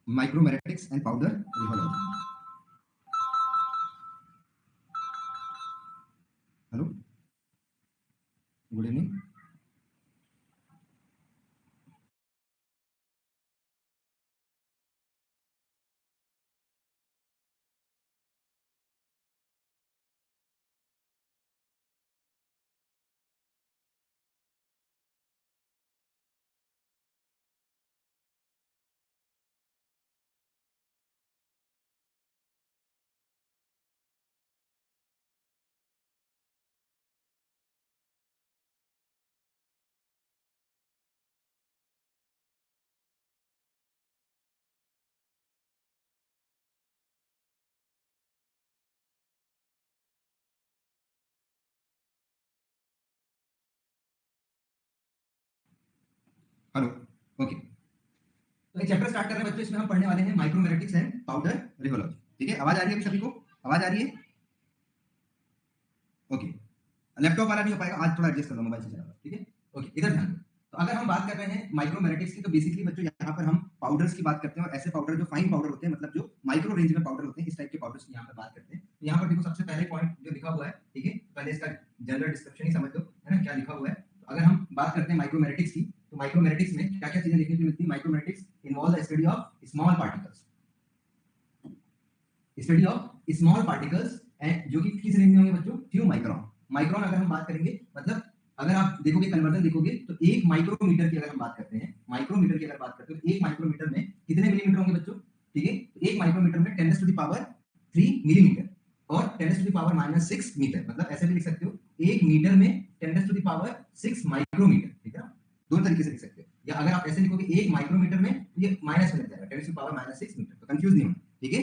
micromeritics and powder rheology. Hello, good evening. Hello, okay. तो एक chapter start कर रहे हैं बच्चों, इसमें हम पढ़ने वाले हैं माइक्रोमेरिटिक्स एंड पाउडर रिहोलॉजी। ठीक है, आवाज आ रही है सभी को? आवाज आ रही है? ओके। लैपटॉप वाला नहीं हो पाएगा, आज थोड़ा एडजस्ट कर लो, मोबाइल से चला लो। ठीक है, ओके। इधर ध्यान दो। तो अगर हम बात कर रहे हैं माइक्रोमेरिटिक्स की, तो बेसिकली बच्चों यहाँ पर हम पाउडर्स की बात करते हैं, और ऐसे पाउडर जो फाइन पाउडर होते हैं, मतलब जो माइक्रो रेंज में पाउडर होते हैं, इस टाइप के पाउडर्स की यहाँ पर बात करते हैं। तो यहाँ पर देखो, सबसे पहले पॉइंट जो लिखा हुआ है, ठीक है, पहले इसका जनरल डिस्क्रिप्शन ही समझ लो, है ना, क्या लिखा हुआ है। तो अगर हम बात करते हैं माइक्रोमेरिटिक्स की, तो माइक्रोमेरिटिक्स में क्या क्या चीजें देखने को मिलती है? Micromeritics involve the study of small particles, study of small particles, and जो कि किस रेंज में होंगे बच्चों? Few micron. माइक्रोन अगर हम बात करेंगे, मतलब अगर आप देखोगे, कन्वर्जन देखोगे, तो एक माइक्रोमीटर की अगर हम बात करते हैं, माइक्रोमीटर की अगर बात करते हैं, तो एक माइक्रोमीटर में कितने मिलीमीटर होंगे बच्चों? ठीक है, तो एक माइक्रोमीटर में 10 टू द पावर 3 मिलीमीटर और 10 टू द पावर -6 मीटर। मतलब ऐसे भी लिख सकते हो, एक मीटर में 10 टू द पावर 6 माइक्रोमीटर। ठीक है, दोनों तरीके से लिख सकते हो, या अगर आप ऐसे लिखोगे एक माइक्रोमीटर में, तो ये माइनस में लग जाएगा, 10 टू द पावर -6 मीटर। तो कंफ्यूज नहीं होना, ठीक है।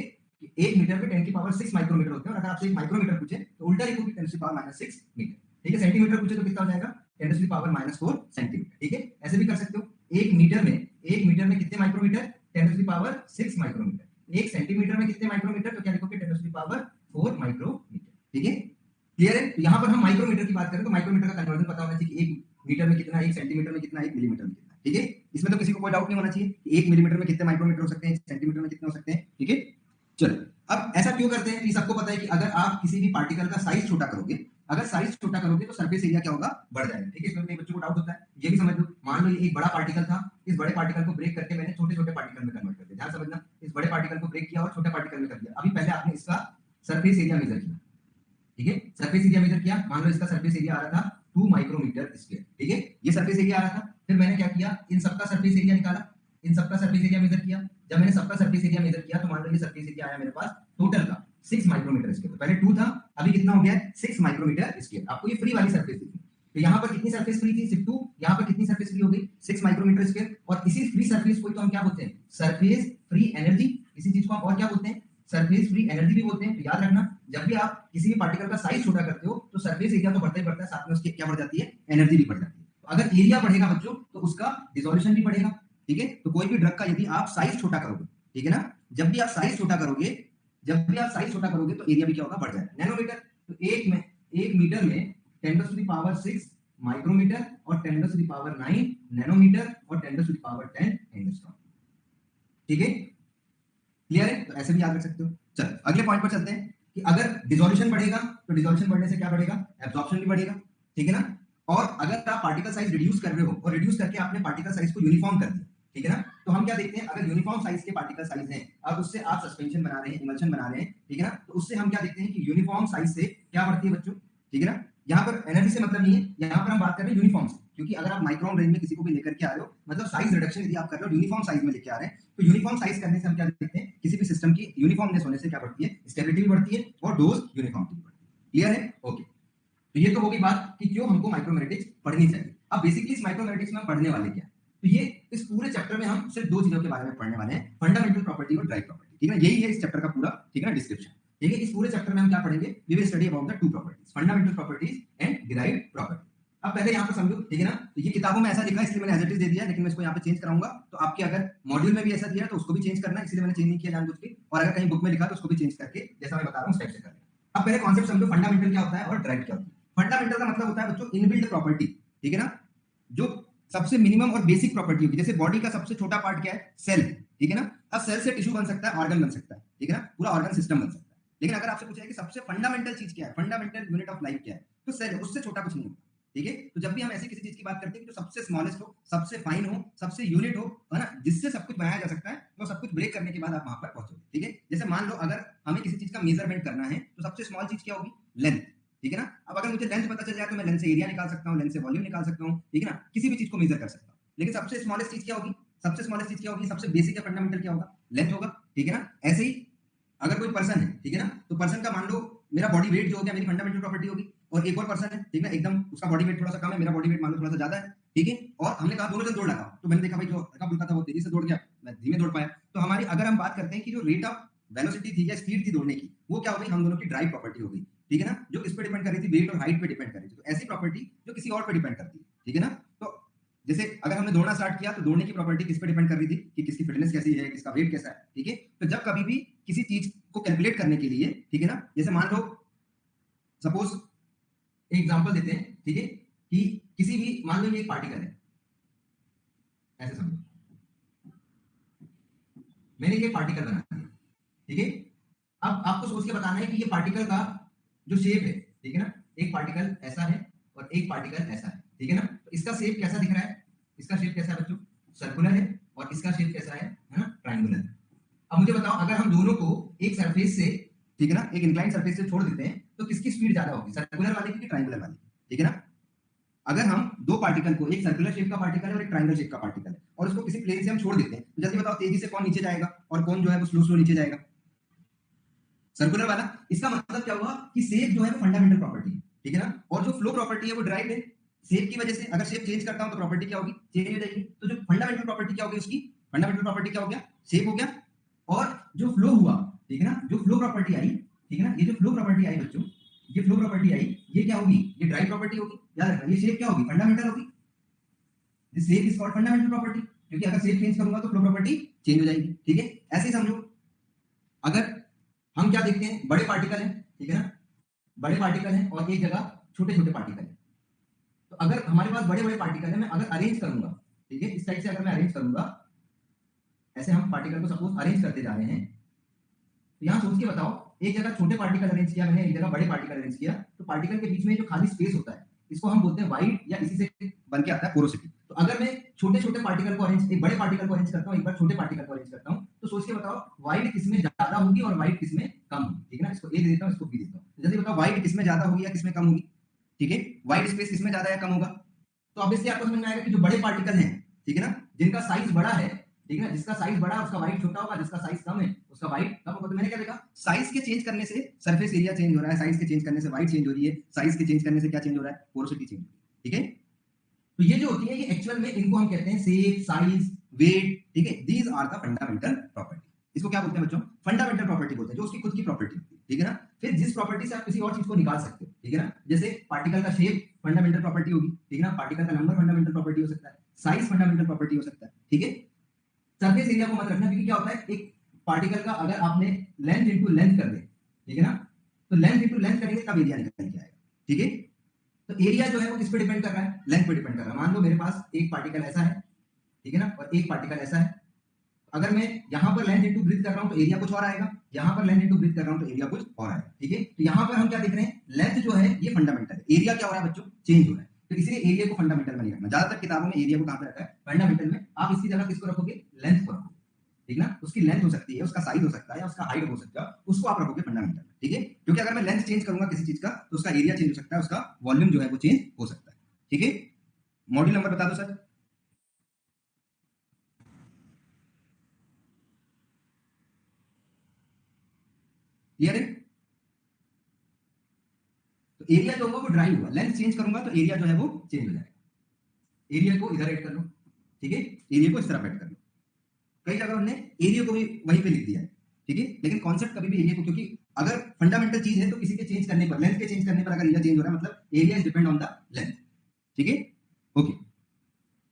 एक मीटर में 10 की पावर 6 माइक्रोमीटर होते हैं, और अगर आपसे एक माइक्रोमीटर पूछे तो उल्टा लिखोगे 10 की पावर -6 मीटर। ठीक है, सेंटीमीटर पूछे तो कितना हो जाएगा? 10 की पावर -4 सेंटीमीटर। ठीक है, ऐसे भी कर सकते हो, एक मीटर में कितने माइक्रोमीटर? 10 की पावर 6 माइक्रोमीटर। एक सेंटीमीटर में कितने माइक्रोमीटर? तो क्या लिखोगे? 10 की पावर 4 माइक्रोमीटर। ठीक है, क्लियर है। तो यहाँ पर हम माइक्रोमीटर की बात करें, तो माइक्रोमीटर का कन्वर्जन पता होना चाहिए कि एक मीटर में कितना, एक सेंटीमीटर में कितना, एक मिलीमीटर में कितना। ठीक है, इसमें तो किसी को कोई डाउट नहीं होना चाहिए कि एक मिलीमीटर में कितने माइक्रोमीटर हो सकते हैं, एक सेंटीमीटर में कितने हो सकते हैं। ठीक है, चलो। अब ऐसा क्यों करते हैं? सबको पता है कि अगर आप किसी भी पार्टिकल का साइज छोटा करोगे, अगर साइज छोटा करोगे तो सरफेस एरिया क्या होगा? बढ़ जाएगा। ठीक है, इसमें कई बच्चों को डाउट होता है, ये भी समझ लो। मान लो ये एक बड़ा पार्टिकल था, इस बड़े पार्टिकल को ब्रेक करके मैंने छोटे छोटे पार्टिकल में कन्वर्ट कर दिया। ध्यान समझना, इस बड़े पार्टिकल को ब्रेक किया और छोटे पार्टिकल में कर दिया। अभी पहले आपने इसका सरफेस एरिया मेजर किया, ठीक है, सरफेस एरिया मेजर किया। मान लो इसका सरफेस एरिया आ रहा था 2 माइक्रोमीटर स्क्वायर। ठीक है, ये सरफेस एरिया आ रहा था। फिर मैंने क्या किया? इन सबका सरफेस एरिया निकाला, इन सबका सरफेस एरिया मेजर किया। जब मैंने सबका सरफेस एरिया मेजर किया, तो मान लो ये सरफेस एरिया आया मेरे पास टोटल का 6 माइक्रोमीटर स्क्वायर। पहले 2 था, अभी कितना हो गया? 6 माइक्रोमीटर स्क्वायर। आपको ये फ्री वाली सरफेस दिखी। तो यहाँ पर कितनी सरफेस फ्री थी? सिर्फ 2। यहाँ पर कितनी सरफेस फ्री हो गई? 6 माइक्रोमीटर स्क्वायर। और इसी फ्री सरफेस को तो हम क्या बोलते हैं? Surface free energy. इसी चीज को हम और क्या बोलते हैं? सरफेस फ्री एनर्जी भी बोलते हैं। तो याद रखना, जब भी आप किसी भी पार्टिकल का साइज छोटा करते हो, तो सरफेस एरिया तो बढ़ता ही बढ़ता है, साथ में उसकी क्या बढ़ जाती है? एनर्जी भी बढ़ जाती है। तो अगर एरिया बढ़ेगा बच्चों, तो उसका डिसोल्यूशन भी बढ़ेगा। ठीक है, तो कोई भी ड्रग का यदि आप साइज छोटा करोगे, ठीक है ना, जब भी आप साइज छोटा करोगे, तो एरिया भी क्या होगा? बढ़ जाएगा। नैनोमीटर, तो एक मीटर में 10 टू द पावर 6 माइक्रोमीटर और 10 टू द पावर 9 नैनोमीटर और 10 टू द पावर 10 एंगस्ट्रॉम। ठीक है, क्लियर है? तो ऐसे भी याद रख सकते हो। चलो अगले पॉइंट पर चलते हैं कि अगर डिसोल्यूशन बढ़ेगा, तो डिसोल्यूशन बढ़ने से क्या बढ़ेगा? एब्जॉर्प्शन भी बढ़ेगा। ठीक है ना। और अगर आप पार्टिकल साइज रिड्यूस कर रहे हो, और रिड्यूस करके आपने पार्टिकल साइज को यूनिफॉर्म कर दिया, ठीक है ना, तो हम क्या देखते हैं? अगर यूनिफॉर्म साइज के पार्टिकल साइज हैं और उससे आप सस्पेंशन बना रहे हैं, इमल्शन बना रहे हैं, ठीक है ना, तो उससे हम क्या देखते हैं कि यूनिफॉर्म साइज से क्या बढ़ती है बच्चों? ठीक है ना, यहाँ पर एनर्जी से मतलब नहीं है, यहाँ पर हम बात कर रहे हैं यूनिफॉर्म से। क्योंकि अगर आप माइक्रोन रेंज में किसी को भी लेकर के आ रहे हो, मतलब साइज रिडक्शन यदि आप कर रहे हो, यूनिफॉर्म साइज में लेके आ रहे हैं, तो यूनिफॉर्म साइज करने से हम क्या देखते हैं? किसी भी सिस्टम की यूनिफॉर्मनेस होने से क्या बढ़ती है? स्टेबिलिटी भी बढ़ती है और डोज यूनिफॉर्मिटी भी बढ़ती है। क्लियर है? ओके। तो ये तो हो गई बात कि क्यों हमको माइक्रोमेरिटिक्स पढ़नी चाहिए। अब बेसिकली इस माइक्रोमेरिटिक्स में हम पढ़ने वाले क्या है? तो ये इस पूरे चैप्टर में हम सिर्फ दो चीजों के बारे में पढ़ने वाले हैं, फंडामेंटल प्रॉपर्टी और ड्राइव प्रॉपर्टी। ठीक है, यही है इस चैप्टर का पूरा, ठीक है ना, डिस्क्रिप्शन। ठीक है, इस पूरे चैप्टर में हम क्या पढ़ेंगे? We will study about the two properties, fundamental properties and derived property. अब पहले यहाँ पर समझो, ठीक है ना, तो ये किताबों में ऐसा लिखा है इसलिए मैंने एज इट इज दे दिया, लेकिन मैं इसको यहाँ पे चेंज कराऊंगा। तो आपके अगर मॉड्यूल में भी ऐसा दिया है तो उसको भी चेंज करना है, इसलिए मैंने चेंज नहीं किया जानबूझ के। और अगर कहीं बुक में लिखा तो उसको भी चेंज करके जैसा मैं बता रहा हूँ उस टाइप से करना। अब पहले कॉन्सेप्ट समझो, फंडामेंटल क्या होता है और ड्राइव क्या होती है। फंडामेंटल का मतलब होता है बच्चों इनबिल्ट प्रॉपर्टी, ठीक है ना, जो सबसे मिनिमम और बेसिक प्रॉपर्टी होगी। जैसे बॉडी का सबसे छोटा पार्ट क्या है? सेल। ठीक है ना। अब सेल से टिश्यू बन सकता है, ऑर्गन बन सकता है, ठीक है ना, पूरा ऑर्गन सिस्टम बन सकता है। लेकिन अगर आपसे पूछा है कि सबसे फंडामेंटल चीज क्या है, फंडामेंटल यूनिट ऑफ लाइफ क्या है, तो सेल है, उससे छोटा कुछ नहीं होगा। ठीक है, तो जब भी हम ऐसी किसी चीज की बात करते हैं कि जो सबसे स्मॉलेस्ट हो, सबसे फाइन हो, सबसे यूनिट हो, है ना, जिससे सब कुछ बनाया जा सकता है, तो सब कुछ ब्रेक करने के बाद आप वहां पर पहुंचोगे। ठीक है, जैसे मान लो अगर हमें किसी चीज का मेजरमेंट करना है तो सबसे स्मॉल चीज क्या होगी, लेंथ। ठीक है ना, अब अगर मुझे लेंथ पता चल जाए तो मैं लेंथ से एरिया निकाल सकता हूँ, लेंथ से वॉल्यूम निकाल सकता हूँ, ठीक है ना, किसी भी चीज को मेजर कर सकता हूँ। लेकिन सबसे स्मॉलेस्ट चीज क्या होगी, सबसे स्मॉलेस्ट चीज क्या होगी, सबसे बेसिक या फंडामेंटल क्या होगा, लेंथ होगा। ठीक है ना, ऐसे ही अगर कोई पर्सन है, ठीक है ना, तो पर्सन का मान लो मेरा बॉडी वेट जो हो गया मेरी फंडामेंटल प्रॉपर्टी होगी, और एक और पर्सन है, ठीक है, एकदम उसका बॉडी वेट थोड़ा सा कम है, मेरा बॉडी वेट मान लो थोड़ा सा ज्यादा है, ठीक है, और हमने कहा दोनों जन दौड़ लगाओ, तो मैंने देखा भाई जो लड़का बुलका था वो तेजी से दौड़ गया, मैं धीमे दौड़ पाया। तो हमारी अगर हम बात करते हैं कि जो रेट ऑफ वेलोसिटी थी या स्पीड थी दौड़ने की, वो क्या हो गई, हम दोनों की ड्राइव प्रॉपर्टी हो गई। ठीक है ना, जो किस पे डिपेंड कर रही थी, वेट और हाइट पे डिपेंड कर रही थी। तो ऐसी प्रॉपर्टी जो किसी और पे डिपेंड करती है। ठीक है ना, तो जैसे अगर हमने दौड़ना स्टार्ट किया तो दौड़ने की प्रॉपर्टी किस पे डिपेंड कर रही थी कि किसकी फिटनेस कैसी है, किसका वेट कैसा है। ठीक है, तो जब कभी भी किसी चीज को कैलकुलेट करने के लिए, ठीक है ना, जैसे मान लो सपोज एग्जांपल देते हैं, ठीक है, कि किसी भी मान लो ये एक पार्टिकल है, ऐसे समझो मैंने ये पार्टिकल बना दिया। ठीक है, अब आपको सोच के बताना है कि ये पार्टिकल का जो शेप है, ठीक है ना, एक पार्टिकल ऐसा है और एक पार्टिकल ऐसा है। ठीक है ना, तो इसका शेप कैसा दिख रहा है, इसका शेप कैसा है बच्चों, सर्कुलर है, और इसका शेप कैसा है ना, ट्रायंगुलर। अब मुझे बताओ अगर हम दोनों को एक सरफेस से, ठीक है ना, एक इंक्लाइन सरफेस से छोड़ देते हैं तो किसकी स्पीड ज्यादा होगी, सर्कुलर वाले की कि ट्रायंगुलर वाले। ठीक है ना, अगर हम दो पार्टिकल को, एक सर्कुलर शेप का पार्टिकल है और एक ट्रायंगल शेप का पार्टिकल है, और उसको किसी प्लेन से हम छोड़ देते हैं, तो जल्दी बताओ तेजी से कौन नीचे जाएगा और कौन जो है वो स्लो स्लो नीचे जाएगा, सर्कुलर वाला। इसका मतलब क्या हुआ कि शेप जो है वो फंडामेंटल प्रॉपर्टी है। ठीक है ना, और जो फ्लो प्रॉपर्टी है वो ड्राइव है। शेप की वजह से अगर शेप चेंज करता हूं तो प्रॉपर्टी क्या होगी, चेंज हो जाएगी। तो जो फंडामेंटल प्रॉपर्टी क्या होगी उसकी, फंडामेंटल प्रॉपर्टी क्या हो गया, शेप हो गया। और जो फ्लो हुआ, ठीक है ना, जो फ्लो प्रॉपर्टी आई, ठीक है ना, ये जो फ्लो प्रॉपर्टी आई बच्चों, ये फ्लो प्रॉपर्टी आई, ये क्या होगी, ये ड्राइव प्रॉपर्टी होगी। याद रखना, ये शेप क्या होगी, फंडामेंटल होगी। This shape is called fundamental property, क्योंकि अगर शेप चेंज करूंगा तो फ्लो प्रॉपर्टी चेंज हो जाएगी। ठीक है, ऐसे ही समझो अगर हम क्या देखते हैं, बड़े पार्टिकल हैं, ठीक है ना, बड़े पार्टिकल हैं और एक जगह छोटे छोटे पार्टिकल हैं। तो अगर हमारे पास बड़े बड़े पार्टिकल हैं, मैं अगर अरेंज करूंगा, ठीक है, इस टाइप से अगर मैं अरेंज करूंगा, ऐसे हम पार्टिकल को सपोज अरेंज करते जा रहे हैं, तो यहां सोच के बताओ, एक जगह छोटे पार्टिकल अरेंज किया मैंने, एक जगह बड़े पार्टिकल अरेंज किया, तो पार्टिकल के बीच में जो खाली स्पेस होता है इसको हम बोलते हैं वाइड, या इसी से बन के आता है पोरोसिटी। तो अगर मैं छोटे छोटे पार्टिकल को अरेंज, एक बड़े पार्टिकल को अरेंज करता हूं, एक बार छोटे पार्टिकल को अरेंज करता हूं, तो सोच के बताओ वाइड किसमें ज्यादा होगी और वाइड किसमें कम होगी। ठीक है ना, इसको ए दे देता हूं, इसको बी देता हूं, जल्दी बताओ वाइड किसमें ज्यादा होगी या किसमें कम होगी। ठीक है, वाइड स्पेस किसमें ज्यादा या कम होगा। तो ऑब्वियसली आपको समझ में आएगा कि जो बड़े पार्टिकल हैं, ठीक है ना, जिनका साइज बड़ा है, ठीक है ना, जिसका साइज बड़ा है उसका वाइड छोटा होगा, जिसका साइज कम है उसका वाइड कम होगा। तो मैंने क्या देखा, साइज के चेंज करने से सरफेस एरिया चेंज हो रहा है, साइज के चेंज करने से वाइड चेंज हो रही है, साइज के चेंज करने से क्या चेंज हो रहा है, पोरोसिटी चेंज हो रही है। ठीक है, तो ये जो होती है ये एक्चुअल में इनको हम कहते हैं शेप, साइज, वेट। ठीक है, these are the fundamental property. इसको क्या बोलते हैं बच्चों, फंडामेंटल प्रॉपर्टी बोलते हैं, जो उसकी खुद की प्रॉपर्टी होती है। ठीक है ना, फिर जिस प्रॉपर्टी से आप किसी और चीज को निकाल सकते हो, ठीक है ना, जैसे पार्टिकल का शेप फंडामेंटल प्रॉपर्टी होगी, ठीक है ना, पार्टिकल का नंबर फंडामेंटल प्रॉपर्टी हो सकता है, साइज फंडामेंटल प्रॉपर्टी हो सकता है। ठीक है, सरफेस एरिया को मत रखना, क्योंकि क्या होता है एक पार्टिकल का अगर आपने लेंथ इंटू लेंथ कर दे, ठीक है ना, तो लेंथ इंटू लेंथ करेंगे तब एरिया निकल के आएगा। ठीक है, तो एरिया जो है वो किस पे डिपेंड कर रहा है, लेंथ पे डिपेंड कर रहा है। मान लो मेरे पास एक पार्टिकल ऐसा है, ठीक है ना, और एक पार्टिकल ऐसा है। अगर मैं यहां पर लेंथ इंटू ब्रीथ कर रहा हूं तो एरिया कुछ और आएगा, यहां पर लेंथ इंटू ब्रीथ कर रहा हूं तो एरिया कुछ और आएगा। ठीक है, तो यहां पर हम क्या देख रहे हैं, लेंथ जो है ये फंडामेंटल है, एरिया क्या हो रहा है बच्चों, चेंज हो रहा है। तो इसलिए एरिया को फंडामेंटल में नहीं रखना, ज्यादातर किताबों में एरिया को कहां पे रखा है, फंडामेंटल में। आप इसकी जगह किसको रखोगे, लेंथ को रखोगे। ठीक है ना, उसकी लेंथ हो सकती है, उसका साइज हो सकता है, उसका हाइट हो सकता है, उसको आप रखोगे फंडामेंटल में। ठीक है, क्योंकि अगर मैं लेंथ चेंज करूंगा किसी चीज का तो उसका एरिया चेंज हो सकता है, उसका वॉल्यूम जो है वो चेंज हो सकता है। ठीक है, मॉड्यूल नंबर बता दो सर। क्लियर है, तो एरिया जो होगा वो ड्राइव हुआ, लेंथ चेंज करूंगा तो एरिया जो है वो चेंज हो जाएगा। एरिया को इधर ऐड कर लो, ठीक है, एरिया को इस तरफ ऐड कर लो। कई जगह हमने एरिया को भी वहीं पे लिख दिया है। ठीक है, लेकिन कॉन्सेप्ट कभी भी एरिया को, क्योंकि अगर फंडामेंटल चीज है तो किसी के चेंज करने पर, लेंथ के चेंज करने पर अगर एरिया चेंज हो रहा है मतलब area is depend on the length. ठीक है, ओके।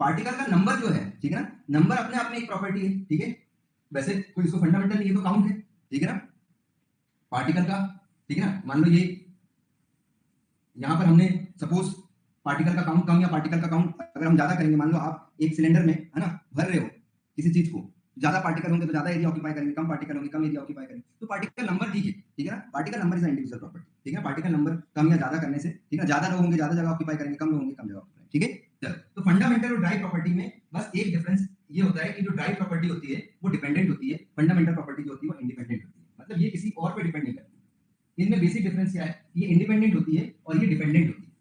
पार्टिकल का नंबर जो है, ठीक है ना, नंबर अपने आप में एक प्रॉपर्टी है। ठीक है, वैसे कोई इसको फंडामेंटल नहीं है तो काउंट है। ठीक है ना, पार्टिकल का, ठीक है ना, मान लो ये यहां पर हमने सपोज पार्टिकल का काउंट कम या पार्टिकल का काउंट अगर हम ज्यादा करेंगे, मान लो आप एक सिलेंडर में, है ना, भर रहे हो किसी चीज को, ज्यादा पार्टिकल होंगे तो ज्यादा एरिया ऑक्यूपाई करेंगे, कम पार्टिकल होंगे कम एरिया ऑक्यूपाई करेंगे। तो पार्टिकल नंबर ठीक है ना, particle number is individual property, ठीक है। पार्टिकल नंबर कम या ज्यादा करने से, ठीक है, ज्यादा लोग होंगे ज्यादा जगह ऑक्यूपाई करेंगे, कम लोग होंगे कम जगह ऑक्यूपाई, ठीक है। चलो, तो फंडामेंटल और ड्राइव प्रॉपर्टी में बस एक डिफरेंस ये होता है कि जो ड्राइव प्रॉपर्टी होती है वो डिपेंडेंट होती है, फंडामेंटल प्रॉपर्टी जो होती है वो इंडिपेंडेंट होती है, मतलब ये किसी और पे डिपेंड नहीं करती। इनमें बेसिक डिफरेंस क्या है, ये इंडिपेंडेंट होती है और ये डिपेंडेंट होती है,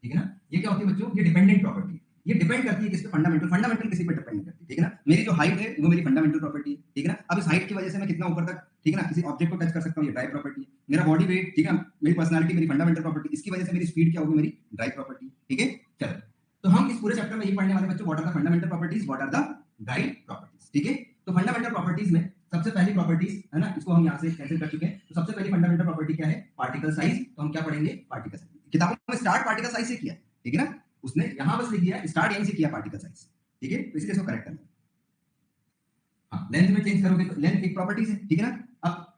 ठीक है ना। ये क्या होती है बच्चों, ये डिपेंडेंट प्रॉपर्टी है, ये डिपेंड करती है किस पे, फंडामेंटल। फंडामेंटल किसी पे डिपेंड नहीं करती, ठीक है ना। मेरी जो हाइट है वो मेरी फंडामेंटल प्रॉपर्टी है, ठीक है ना। अब इस हाइट की वजह से मैं कितना ऊपर तक, ठीक है ना, किसी ऑब्जेक्ट को टच कर सकता हूँ, ये ड्राइव प्रॉपर्टी है। मेरा बॉडी वेट, ठीक है, मेरी पर्सनालिटी मेरी फंडामेंटल प्रॉपर्टी, इसकी वजह से मेरी स्पीड क्या होगी, मेरी ड्राइव प्रॉपर्टी, ठीक है। चलो, तो हम इस पूरे चैप्टर में ये पढ़ने वाले बच्चों, what are the fundamental properties, what are the derived properties, ठीक है। तो फंडामेंटल प्रॉपर्टीज में सबसे पहली प्रॉपर्टीज है ना, इसको हम यहाँ से कैंसिल कर चुके हैं। तो सबसे पहली फंडामेंटल प्रॉपर्टी क्या है, पार्टिकल साइज। तो हम क्या पढ़ेंगे, पार्टिकल साइज। किताबों में स्टार्ट पार्टिकल साइज से किया, ठीक है ना, उसने यहां बस लिख दिया स्टार्ट यहीं से किया पार्टिकल साइज, ठीक है। तो इसलिए इसको करेक्ट करना। हाँ, लेंथ में चेंज करोगे तो लेंथ एक प्रॉपर्टीज है, ठीक है ना। अब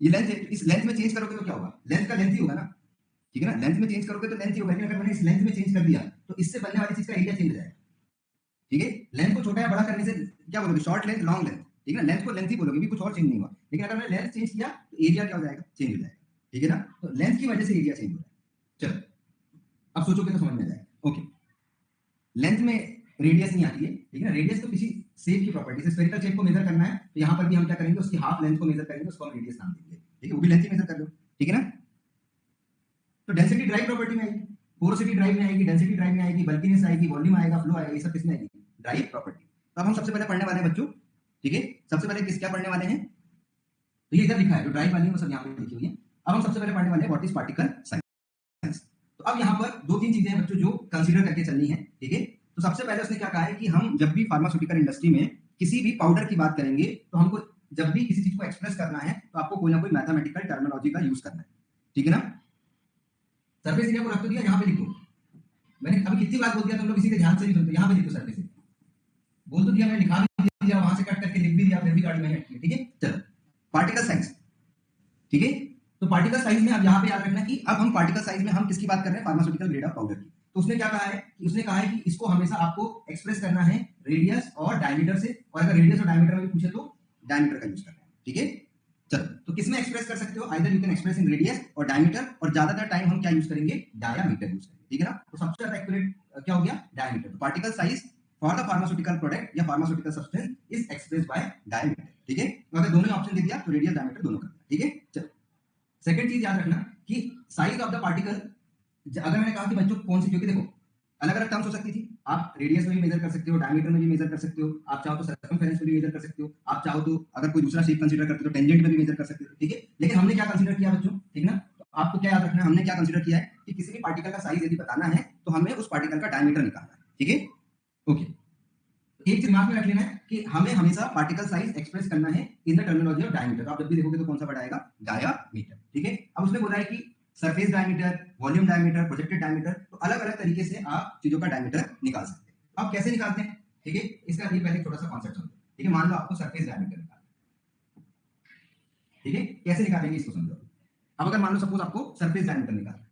ये लेंथ है, इस लेंथ में चेंज करोगे तो क्या होगा, लेंथ का लेंथ ही होगा ना, ठीक है ना। लेंथ में चेंज करोगे तो लेंथ ही होगा, लेकिन अगर मैंने इस लेंथ में चेंज कर दिया तो इससे बनने वाली चीज का एरिया चेंज हो जाएगा, ठीक है। लेंथ को छोटा या बड़ा करने से क्या बोलोगे, शॉर्ट लेंथ लॉन्ग लेंथ, ठीक है ना। लेंथ को लेंथ ही बोलोगे, भी कुछ और चेंज नहीं हुआ। लेकिन अगर मैंने लेंथ चेंज किया तो एरिया क्या हो जाएगा, चेंज हो जाएगा, ठीक है ना। तो लेंथ की वजह से एरिया चेंज हो रहा है। चलो, अब सोचोगे तो समझ में आ जाएगा। ओके, लेंथ में रेडियस नहीं आती है, ठीक है ना। रेडियस तो किसी शेप की प्रॉपर्टी है, स्फेरिकल शेप को मेजर करना है तो यहाँ पर भी हम क्या करेंगे, उसकी हाफ लेंथ को मेजर करेंगे, उसको हम रेडियस नाम देंगे, ठीक है। वो भी लेंथ ही मेजर कर लो, ठीक है ना। तो डेंसिटी ड्राइव प्रॉपर्टी में आएगी, पोरोसिटी ड्राइव में आएगी, डेंसिटी ड्राइव में आएगी, बल्कीनेस आएगी, वॉल्यूम आएगा, फ्लो आएगा, ये सब किसमें आएगी, ड्राइव प्रॉपर्टी। तो अब हम सबसे पहले पढ़ने वाले हैं बच्चों, ठीक है। सबसे पहले किस क्या पढ़ने वाले हैं, तो ये इधर लिखा है, जो ड्राइव वाली है वो सब यहाँ पे लिखी हुई है। अब हम सबसे पहले पढ़ने वाले हैं व्हाट इज पार्टिकल साइज। तो अब यहाँ पर दो तीन चीजें हैं बच्चों जो कंसीडर करके चलनी है, ठीक है। तो सबसे पहले उसने क्या कहा है कि हम जब भी फार्मास्यूटिकल इंडस्ट्री में किसी भी पाउडर की बात करेंगे तो हमको जब भी किसी चीज को एक्सप्रेस करना है तो आपको कोई ना कोई मैथमेटिकल टर्मिनोलॉजी का यूज करना है, ठीक है ना। सरफेस एरिया को रख तो दिया, यहाँ पे लिखो। मैंने अभी कितनी बार बोल दिया, तुम लोग किसी के ध्यान से नहीं सुनते, यहाँ पे लिखो सरफेस एरिया। बोल तो दिया, मैंने लिखा भी दिया, वहां से कट करके लिख भी दिया, फिर भी गाड़ी में अटकी, ठीक है। चलो, पार्टिकल साइज, ठीक है। तो पार्टिकल साइज में अब यहाँ पे याद रखना कि अब हम पार्टिकल साइज में हम किसकी बात कर रहे हैं, फार्मास्यूटिकल ग्रेड ऑफ पाउडर की। तो उसने क्या कहा है कि उसने कहा है कि इसको हमेशा आपको एक्सप्रेस करना है रेडियस और डायमीटर से, और अगर रेडियस और डायमीटर में भी पूछे तो डायमीटर का यूज करना है, ठीक है। चलो, तो किसमें एक्सप्रेस कर सकते हो, either you can express in radius और डायमीटर, और ज्यादातर टाइम हम क्या यूज करेंगे, डायामीटर यूज करेंगे, ठीक है ना। तो सबसे ज्यादा एक्यूरेट क्या हो गया, diameter. Particle size for the pharmaceutical product या pharmaceutical substance is expressed by diameter, ठीक है। तो अगर दोनों ऑप्शन दे दिया तो रेडियस डायमीटर दोनों करना है, ठीक है। चलो, सेकंड चीज याद रखना कि साइज ऑफ द पार्टिकल, अगर मैंने कहा कि बच्चों कौन सी, क्योंकि देखो अलग अलग टर्म्स हो सकती थी, आप रेडियस में भी मेजर कर सकते हो, डायमीटर में भी मेजर कर सकते हो, आप चाहो तो सर्कमफेरेंस में भी मेजर कर सकते हो, आप चाहो तो अगर कोई दूसरा शेप कंसीडर करते हो तो टेंजेंट में भी मेजर कर सकते हो, ठीक है। लेकिन हमने क्या कंसीडर किया बच्चों, ठीक ना। तो आपको क्या याद रखना है, हमने क्या कंसीडर किया है कि किसी भी पार्टिकल का साइज यदि बताना है तो हमें उस पार्टिकल का डायमीटर निकालना है, ठीक है। ओके, एक चीज दिमाग में रख लेना है कि हमें हमेशा पार्टिकल साइज एक्सप्रेस करना है in the terminology of diameter. आप जब भी देखोगे तो कौन सा वर्ड आएगा, डायामीटर, ठीक है। अब उसने बोला है कि surface diameter, volume diameter, projected diameter, तो अलग अलग तरीके से आप चीजों का डायमीटर निकाल सकते हैं। अब कैसे निकालते हैं, ठीक है, इसका ये पहले छोटा सा कॉन्सेप्ट समझो, ठीक है। मान लो आपको सरफेस डायमीटर निकालना, ठीक है, कैसे निकालेंगे इसको समझो। अब अगर मान लो सपोज आपको सरफेस डायमीटर निकालना,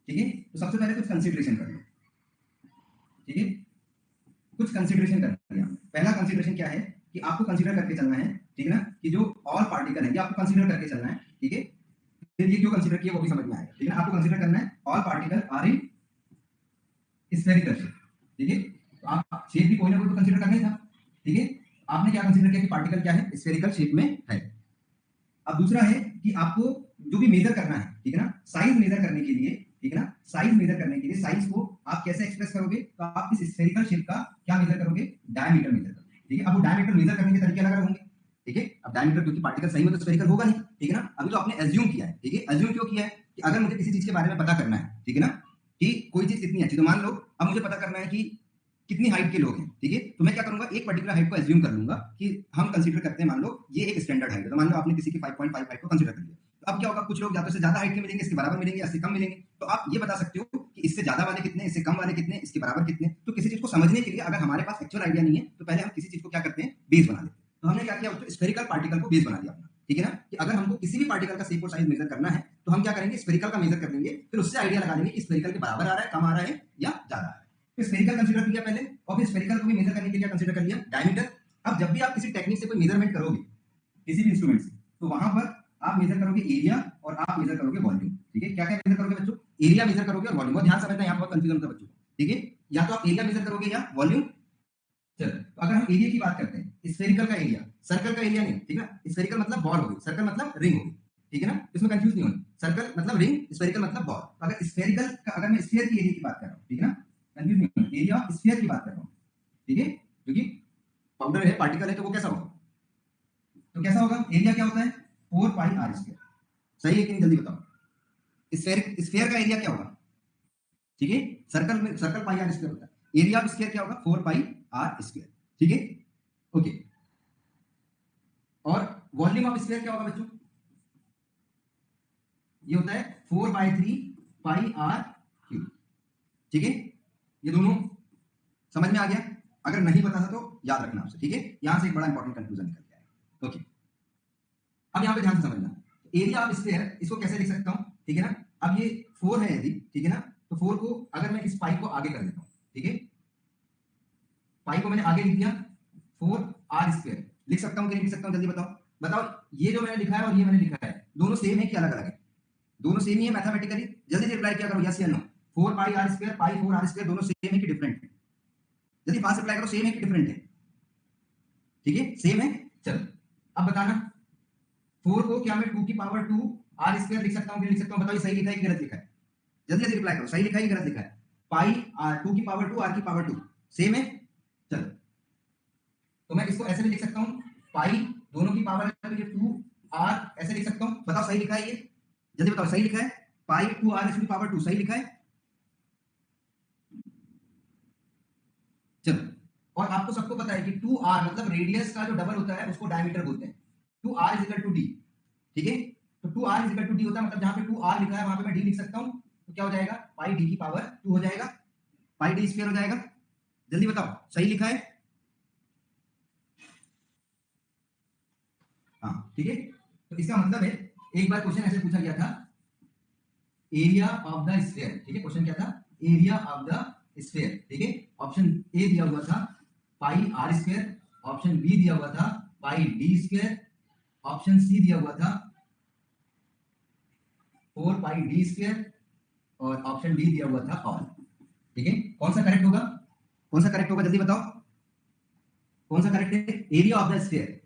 ठीक है, तो सबसे पहले कुछ कंसीडरेशन कर लो, ठीक है। कुछ कंसीडरेशन कर लिया। पहला कंसीडरेशन क्या है कि आपको कंसीडर करके चलना है, ठीक है ना, कि जो ऑल पार्टिकल है ये आपको कंसीडर करके चलना है, ठीक है। फिर ये क्यों कंसीडर किया वो भी समझ में आएगा, ठीक है। आपको कंसीडर करना है all particle are in spherical shape, ठीक है। तो आप शेप भी कोई ना कोई तो कंसीडर करना ही था, ठीक है। आपने क्या कंसीडर किया कि पार्टिकल क्या है, स्फेरिकल शेप में है। अब दूसरा है कि आपको जो भी मेजर करना है, ठीक है ना, साइज मेजर करने के लिए, ठीक है ना, साइज मेजर करने के लिए साइज को आप कैसे एक्सप्रेस करोगे, तो आप इस स्फेरिकल शेप का क्या मेजर करोगे, डायमीटर मेजर करोगे, ठीक है। अब वो डायमीटर मेजर करने के तरीके अलग अलग होंगे, ठीक है। अब डायमीटर क्योंकि पार्टिकल सही में तो स्फेरिकल होगा नहीं, ठीक है ना। अभी तो आपने एज्यूम किया है, ठीक है। एज्यूम क्यों किया है कि अगर मुझे किसी चीज के बारे में पता करना है, ठीक है ना, कि कोई चीज कितनी अच्छी, तो मान लो अब मुझे पता करना है कि कितनी हाइट के लोग हैं, ठीक है। तो मैं क्या करूंगा, एक पर्टिकुलर हाइट को एज्यूम कर लूंगा कि हम कंसीडर करते हैं, मान लो ये एक स्टैंडर्ड हाइट है, तो मान लो आपने किसी की 5.5 हाइट को कंसीडर कर लिया। तो अब क्या होगा, कुछ लोग या तो इससे ज्यादा हाइट के मिलेंगे, इसके बराबर मिलेंगे, या इससे कम मिलेंगे। तो आप ये बता सकते हो कि इससे ज्यादा वाले कितने, इससे कम वाले कितने, इसके बराबर कितने। तो किसी चीज को समझने के लिए अगर हमारे पास एक्चुअल आइडिया नहीं है तो पहले हम किसी चीज को क्या करते हैं, बेस बना लेते हैं। तो हमने क्या किया, स्फेरिकल पार्टिकल को बेस बना दिया अपना, ठीक है ना, कि अगर हमको किसी भी पार्टिकल का शेप और साइज मेजर करना है तो हम क्या करेंगे, स्फेरिकल का मेजर कर लेंगे, फिर उससे आइडिया लगा लेंगे कि स्फेरिकल के बराबर आ रहा है, कम आ रहा है या ज्यादा आ रहा है। तो स्फेरिकल कंसीडर किया पहले, और फिर स्फेरिकल को भी मेजर करने के लिए कंसीडर कर लिया डायमीटर। अब जब भी आप किसी टेक्निक से कोई मेजरमेंट करोगे किसी भी इंस्ट्रूमेंट से, तो वहां पर आप मेजर करोगे एरिया और आप मेजर करोगे वॉल्यूम। ठीक है, क्या क्या मेजर करोगे बच्चों, एरिया मेजर करोगे और वॉल्यूम। ध्यान समझना, यहाँ पर कंफ्यूजन होता है बच्चों को। ठीक है, या तो आप एरिया मेजर करोगे या वॉल्यूम। चलो, तो अगर हम एरिया की बात करते हैं, स्फेरिकल का एरिया, सर्कल का एरिया नहीं, ठीक है। स्फेरिकल मतलब बॉल होगी, सर्कल मतलब रिंग होगी, ठीक है ना, इसमें कंफ्यूज नहीं होना। सर्कल मतलब रिंग, स्फेरिकल मतलब बॉल। अगर स्फेरिकल का, अगर मैं स्फीयर की एरिया की बात कर रहा हूँ, ठीक है ना, कंफ्यूज नहीं होना, एरिया ऑफ स्फीयर की बात कर रहा हूँ। ठीक है, क्योंकि पाउडर है, पार्टिकल है, तो वो कैसा होगा, तो कैसा होगा, एरिया क्या होता है 4 पाई आर स्क्वायर। सही है कि नहीं, जल्दी बताओ। स्फीयर का एरिया क्या होगा, ठीक है, सर्कल में सर्कल पाई आर स्क्वायर होता है, एरिया ऑफ स्फीयर क्या होगा 4 पाई आर स्क्वायर। ठीक है, ओके। और वॉल्यूम ऑफ स्फीयर क्या होगा बच्चों, ये होता है 4/3 पाई आर क्यूब। ठीक है, ये दोनों समझ में आ गया, अगर नहीं पता था तो याद रखना आपसे। ठीक है, यहां से एक बड़ा इंपॉर्टेंट कंक्लूजन निकल के आएगा। ओके, अब यहां पे ध्यान से समझना, एरिया ऑफ स्फीयर इसको कैसे लिख सकता हूं, ठीक है ना। अब ये 4 है यदि, ठीक है ना, तो 4 को अगर मैं इस पाई को आगे कर देता हूं, ठीक है, पाई को मैंने आगे लिख दिया, 4 आर स्क्वायर लिख सकता हूं कि नहीं लिख सकता हूं, जल्दी बताओ। बताओ, ये जो मैंने लिखा है और ये मैंने लिखा है, दोनों सेम है कि अलग अलग है, दोनों सेम ही है मैथमेटिकली, जल्दी से रिप्लाई किया करो यस या no. 4 pi r square, pi 4 r square, दोनों सेम है कि डिफरेंट है, जल्दी फास्ट रिप्लाई करो, सेम है कि डिफरेंट है, ठीक है, सेम है। चलो, अब बताना, 4 को क्या मैं 2 की पावर 2 आर स्क्वायर लिख सकता हूं कि लिख सकता हूं, बताओ ये सही लिखा है कि गलत लिखा है, जल्दी जल्दी रिप्लाई करो, सही लिखा है कि गलत लिखा है। पाई आर 2 की पावर 2 आर की पावर 2 सेम है। चलो, तो मैं इसको ऐसे भी लिख सकता हूं, पाई दोनों की पावर है तो ये 2 आर ऐसे लिख सकता हूं, बताओ सही लिखा है ये, जल्दी बताओ सही लिखा है, पाई 2 आर की पावर 2 सही लिखा है। चलो, और आपको सबको पता है कि 2r मतलब रेडियस का जो डबल होता है उसको डायमीटर बोलते हैं, 2r is equal to d। ठीक है, तो 2r is equal to d होता है, मतलब जहां पे 2r लिखा है वहां पे मैं d लिख सकता हूं, तो क्या हो जाएगा, पाई d की पावर 2 हो जाएगा, पाई d स्क्वायर हो जाएगा। जल्दी बताओ सही लिखा है, हाँ ठीक है। तो इसका मतलब है, एक बार क्वेश्चन ऐसे पूछा गया था, एरिया ऑफ द स्फीयर, ठीक है, क्वेश्चन क्या था, एरिया ऑफ द स्फीयर। ठीक है, ऑप्शन ए दिया हुआ था पाई आर स्क्वायर, ऑप्शन बी दिया हुआ था पाई डी स्क्वायर, ऑप्शन सी दिया हुआ था 4 पाई डी स्क्वायर, और ऑप्शन डी दिया हुआ था ऑल। ठीक है, कौन सा करेक्ट होगा, कौन सा करेक्ट होगा, जल्दी बताओ कौन सा करेक्ट है, एरिया ऑफ द स्फीयर।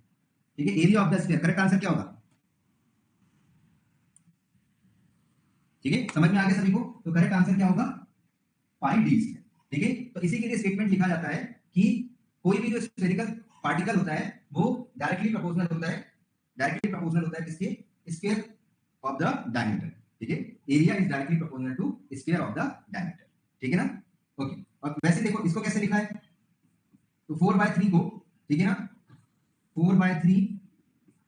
ठीक है, area of the sphere correct answer क्या होगा, ठीक है, समझ में आ गया सभी को, तो करेक्ट आंसर क्या होगा, पाई डी स्क्वायर। ठीक है, तो इसी के लिए स्टेटमेंट लिखा जाता है कि कोई भी जो स्फेरिकल पार्टिकल होता है वो डायरेक्टली प्रोपोर्शनल होता है, डायरेक्टली प्रोपोर्शनल होता है किसके, स्क्वायर ऑफ द डायमीटर। ठीक है, area is directly proportional to square of the diameter. ठीक है ना, ओके। और वैसे देखो इसको कैसे लिखा है, तो 4/3 को, ठीक है ना, 4/3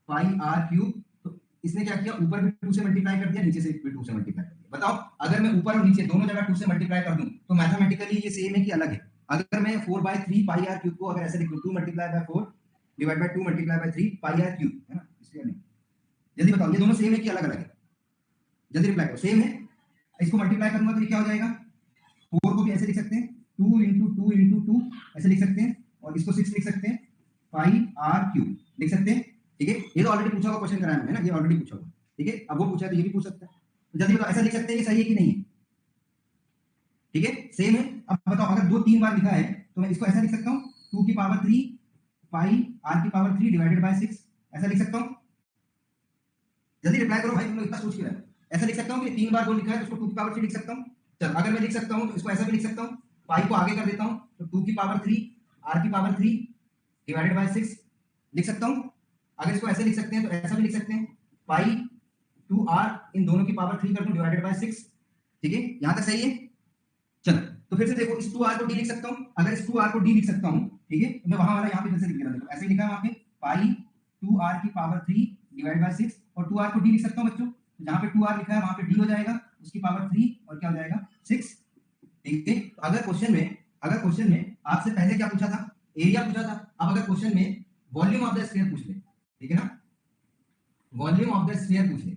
पाई आर क्यूब, तो इसने क्या किया, ऊपर भी 2 से मल्टीप्लाई कर दिया, नीचे से भी 2 से मल्टीप्लाई कर दिया। बताओ, अगर मैं ऊपर और नीचे दोनों जगह 2 से मल्टीप्लाई कर दूं तो मैथमेटिकली ये सेम है कि अलग है। अगर मैं 4/3 पाई आर क्यूब को अगर ऐसे लिख दूं, 2 × 4 divide by 2 × 3 pi r cube, है ना, इसलिए नहीं। जल्दी बताओ, ये दोनों सेम है कि अलग अलग है, जल्दी रिप्लाई करो, सेम है। इसको मल्टीप्लाई करूंगा तो ये क्या हो जाएगा, 4 को भी ऐसे लिख सकते हैं, 2 × 2 × 2 ऐसे लिख सकते हैं, और इसको 6 लिख सकते हैं, पाई आर क्यूब लिख सकते हैं। ठीक है, ये तो ऑलरेडी पूछा हुआ क्वेश्चन कराया है ना, ये ऑलरेडी पूछा हुआ। ठीक है, अब वो पूछा है तो ये भी पूछ सकता है, तो जल्दी बताओ ऐसा लिख सकते हैं, ये सही है कि नहीं है, ठीक है, सेम है। अब बताओ, अगर 2-3 बार लिखा है तो मैं इसको ऐसा लिख सकता हूँ, 2 की पावर 3 पाई आर की पावर 3 डिवाइडेड बाय 6 ऐसा लिख सकता हूँ। जल्दी रिप्लाई करो भाई, तुम लोग इतना सोच के रहे, ऐसा लिख सकता हूँ कि 3 बार 2 लिखा है तो उसको 2 की पावर 3 लिख सकता हूँ। चल, अगर मैं लिख सकता हूँ तो इसको ऐसा भी लिख सकता हूँ, पाई को आगे कर देता हूँ तो 2 की पावर 3 आर की पावर 3 डिवाइडेड बाय 6 लिख सकता हूँ। अगर इसको ऐसे लिख सकते हैं तो ऐसा भी लिख सकते हैं, पाई 2r इन दोनों की पावर 3 कर दूं डिवाइडेड बाय 6। ठीक है, यहां तक सही है। चलो, तो फिर से देखो, इस 2r को d लिख सकता हूं, अगर इस 2r को d लिख सकता हूं, ठीक है, तो मैं वहां वाला यहां पे फिर से लिख देता हूं, देखो ऐसे लिखा है वहां पे, पाई 2r की पावर 3 डिवाइड बाय 6, और 2r को d लिख सकता हूं बच्चों, तो जहां पे 2r लिखा है वहां पे d हो जाएगा, उसकी पावर 3 और क्या हो जाएगा 6। ठीक है, तो अगर क्वेश्चन में आपसे पहले क्या पूछा था, एरिया पूछा था, अब अगर क्वेश्चन में वॉल्यूम ऑफ द स्फीयर पूछ ले, ठीक है ना, वॉल्यूम ऑफ द स्फीयर पूछ ले,